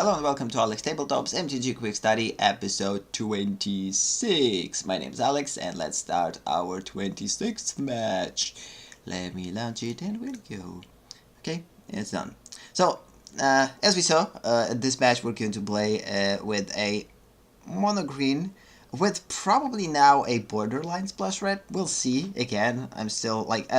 Hello and welcome to AleksTabletops MTG Quick Study episode 26. My name is Alex and let's start our 26th match. Let me launch it and we'll go. Okay, it's done. So, as we saw, this match we're going to play with a mono green with probably now a borderline splash red. We'll see. Again, I'm still like...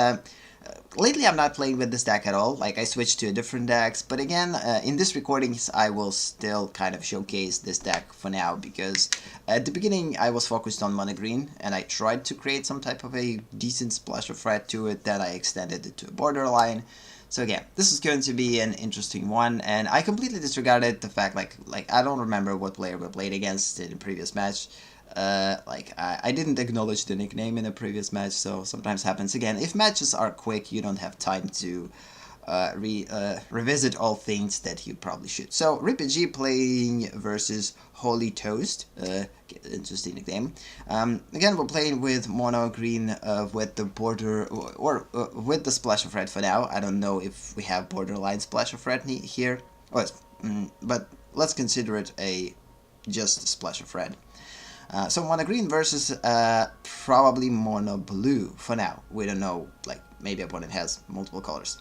lately I'm not playing with this deck at all, like I switched to a different decks, but again, in this recordings I will still kind of showcase this deck for now, because at the beginning I was focused on mono green, and I tried to create some type of a decent splash of red to it, then I extended it to a borderline. So again, this is going to be an interesting one, and I completely disregarded the fact, like I don't remember what player we played against in the previous match. I didn't acknowledge the nickname in a previous match, so sometimes happens again. If matches are quick, you don't have time to revisit all things that you probably should. So, RPG playing versus Holy Toast, interesting nickname. Again, we're playing with mono green with the border, or with the splash of red for now. I don't know if we have borderline splash of red here, but let's consider it a just splash of red. So mono green versus probably mono blue for now. We don't know, like maybe opponent has multiple colors.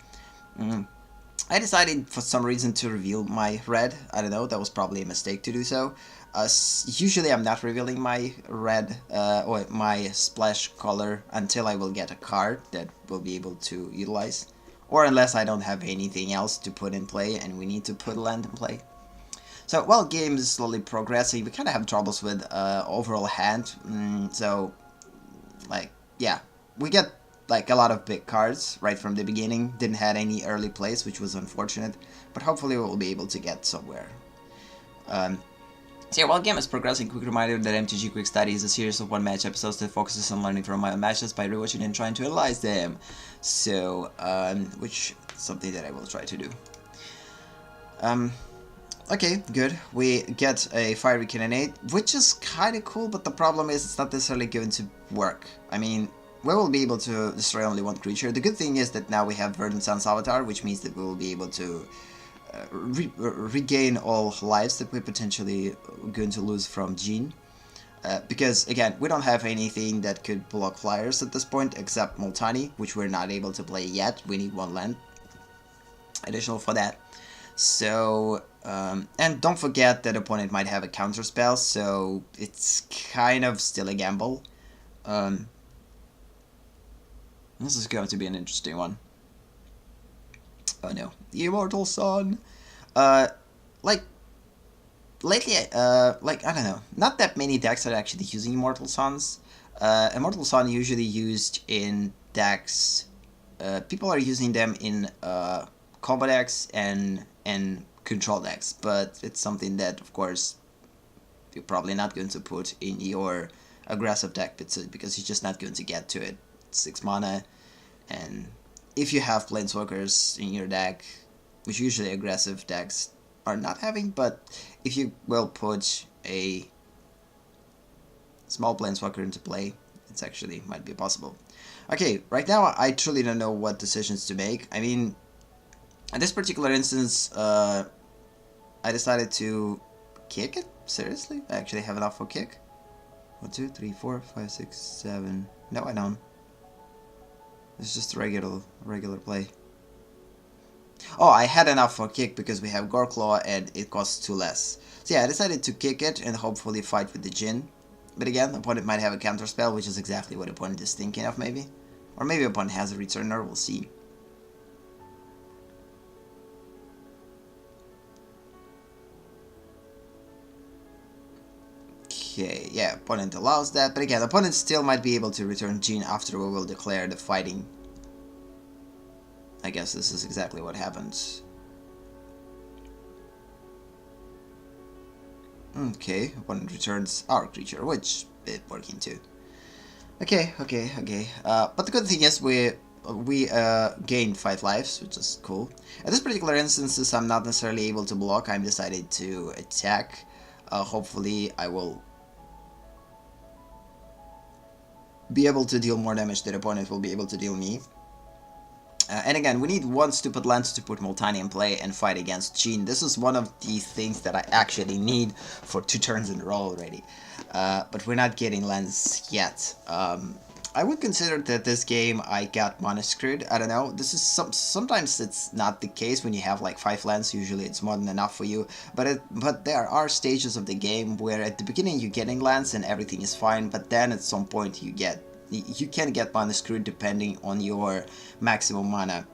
I decided for some reason to reveal my red. I don't know, that was probably a mistake to do so. Usually I'm not revealing my red or my splash color until I will get a card that will be able to utilize. Or unless I don't have anything else to put in play and we need to put land in play. So, while game is slowly progressing, we kind of have troubles with overall hand, so, like, yeah, we get, like, a lot of big cards right from the beginning, didn't have any early plays, which was unfortunate, but hopefully we'll be able to get somewhere. So yeah, while game is progressing, quick reminder that MTG Quick Study is a series of one-match episodes that focuses on learning from my own matches by rewatching and trying to analyze them, so, which is something that I will try to do. Okay, good. We get a Fiery Cannonade, which is kind of cool, but the problem is it's not necessarily going to work. I mean, we will be able to destroy only one creature. The good thing is that now we have Verdant Sun's Avatar, which means that we will be able to regain all lives that we're potentially going to lose from Jean. Because, again, we don't have anything that could block flyers at this point, except Multani, which we're not able to play yet. We need one land additional for that. So, and don't forget that opponent might have a counter spell, so it's kind of still a gamble. This is going to be an interesting one. Oh no, the Immortal Sun. Like, lately, like, I don't know, not that many decks are actually using Immortal Suns. Immortal Sun usually used in decks, people are using them in, combo decks and control decks, but it's something that, of course, you're probably not going to put in your aggressive deck because you're just not going to get to it. It's 6 mana, and if you have Planeswalkers in your deck, which usually aggressive decks are not having, but if you will put a small Planeswalker into play, it's actually might be possible. Okay, right now I truly don't know what decisions to make. I mean, in this particular instance, I decided to kick it? Seriously? I actually have enough for kick? 1, 2, 3, 4, 5, 6, 7... No, I don't. It's just a regular play. Oh, I had enough for kick because we have Goreclaw and it costs 2 less. So yeah, I decided to kick it and hopefully fight with the Jhin. But again, opponent might have a counter spell, which is exactly what opponent is thinking of, maybe. Or maybe opponent has a returner, we'll see. Okay, yeah, opponent allows that, but again, opponent still might be able to return Jean after we will declare the fighting. I guess this is exactly what happens. Okay, opponent returns our creature, which is working too. Okay. But the good thing is we gain 5 lives, which is cool. At this particular instance, since I'm not necessarily able to block, I'm decided to attack. Hopefully I will be able to deal more damage than opponent will be able to deal me. And again, we need one stupid lens to put Multani in play and fight against Jean. This is one of the things that I actually need for 2 turns in a row already. But we're not getting lens yet. I would consider that this game I got mana screwed. I don't know. This is sometimes it's not the case when you have like 5 lands. Usually it's more than enough for you. But there are stages of the game where at the beginning you're getting lands and everything is fine. But then at some point you can get mana screwed depending on your maximum mana.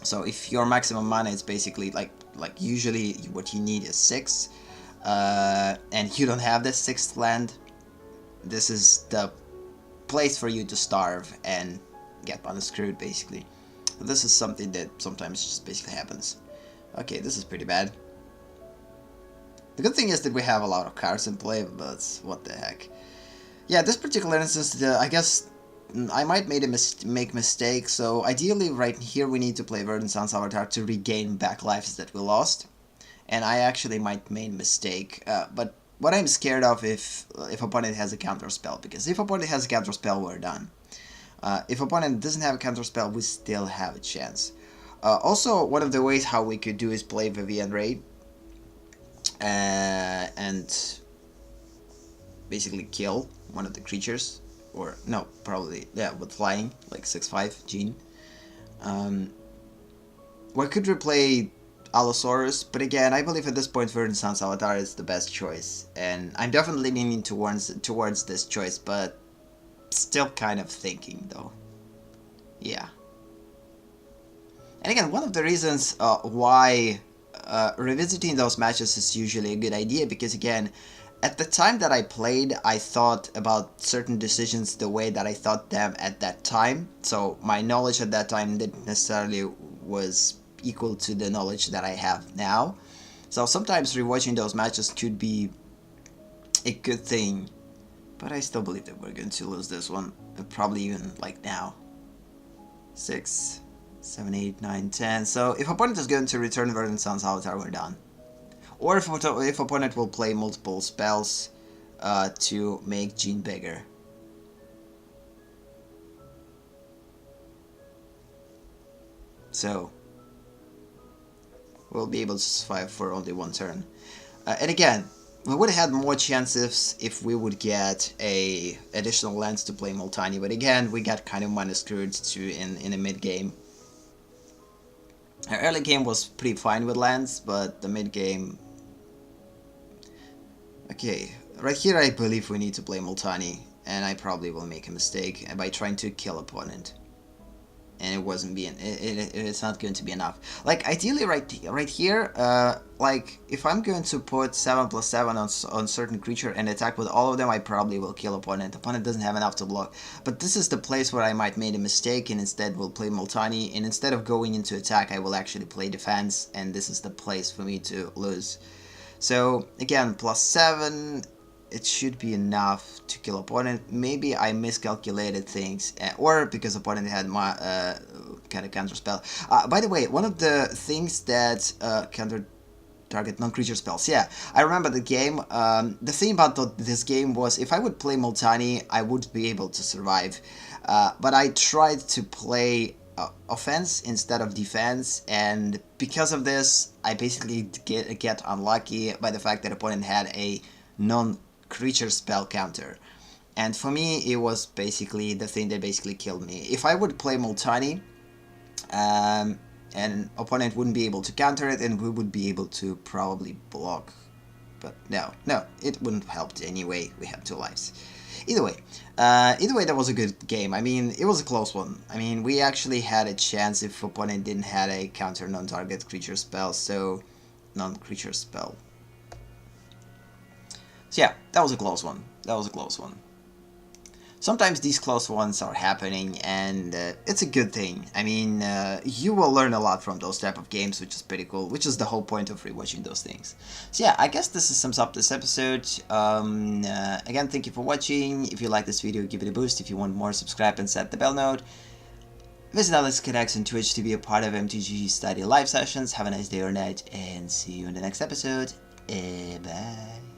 So if your maximum mana is basically like usually what you need is 6, and you don't have this 6th land, this is the place for you to starve and get mana screwed basically. This is something that sometimes just basically happens. Okay, this is pretty bad. The good thing is that we have a lot of cards in play, but what the heck. Yeah, this particular instance, I guess I might make mistakes, so ideally right here we need to play Verdant Sun's Avatar to regain back lives that we lost. And I actually might make a mistake, but what I'm scared of if opponent has a counter spell, because if opponent has a counter spell, we're done. If opponent doesn't have a counter spell, we still have a chance. Also, one of the ways how we could do is play Vivian Raid, and basically kill one of the creatures, or no, probably, yeah, with flying, like 6/5 Jean. We could replay Allosaurus, but again, I believe at this point Verdant Sun's Avatar is the best choice, and I'm definitely leaning towards this choice, but still kind of thinking though. Yeah. And again, one of the reasons why revisiting those matches is usually a good idea, because again, at the time that I played, I thought about certain decisions the way that I thought them at that time, so my knowledge at that time didn't necessarily was equal to the knowledge that I have now. So sometimes rewatching those matches could be a good thing, but I still believe that we're going to lose this one, probably even like now. 6, 7, 8, 9, 10. So if opponent is going to return Verdant Sun's Avatar, we're done. Or if opponent will play multiple spells to make Jean bigger. So we'll be able to survive for only 1 turn. And again, we would have had more chances if we would get a additional lands to play Multani, but again, we got kind of mana screwed in a mid game. Our early game was pretty fine with lands, but the mid game. Okay, right here I believe we need to play Multani, and I probably will make a mistake by trying to kill opponent. And it wasn't being, it's not going to be enough. Like ideally right here, like if I'm going to put 7+7 on certain creature and attack with all of them, I probably will kill opponent. Opponent doesn't have enough to block. But this is the place where I might made a mistake and instead will play Multani, and instead of going into attack I will actually play defense, and this is the place for me to lose. So again, +7, it should be enough to kill opponent. Maybe I miscalculated things, or because opponent had my kind of counter spell. By the way, one of the things that counter target non-creature spells. Yeah, I remember the game. The thing about this game was if I would play Multani, I would be able to survive. But I tried to play offense instead of defense, and because of this, I basically get unlucky by the fact that opponent had a non-creature spell counter. And for me, it was basically the thing that basically killed me. If I would play Multani, and opponent wouldn't be able to counter it, and we would be able to probably block. But no, it wouldn't have helped anyway. We have 2 lives. Either way, that was a good game. I mean, it was a close one. I mean, we actually had a chance if opponent didn't have a counter non-target creature spell, so non-creature spell. So yeah, that was a close one. Sometimes these close ones are happening, and it's a good thing. I mean, you will learn a lot from those type of games, which is pretty cool, which is the whole point of rewatching those things. So yeah, I guess this sums up this episode. Again, thank you for watching. If you like this video, give it a boost. If you want more, subscribe and set the bell note. Visit AleksTabletops on Twitch to be a part of MTG Study live sessions. Have a nice day or night, and see you in the next episode. Bye.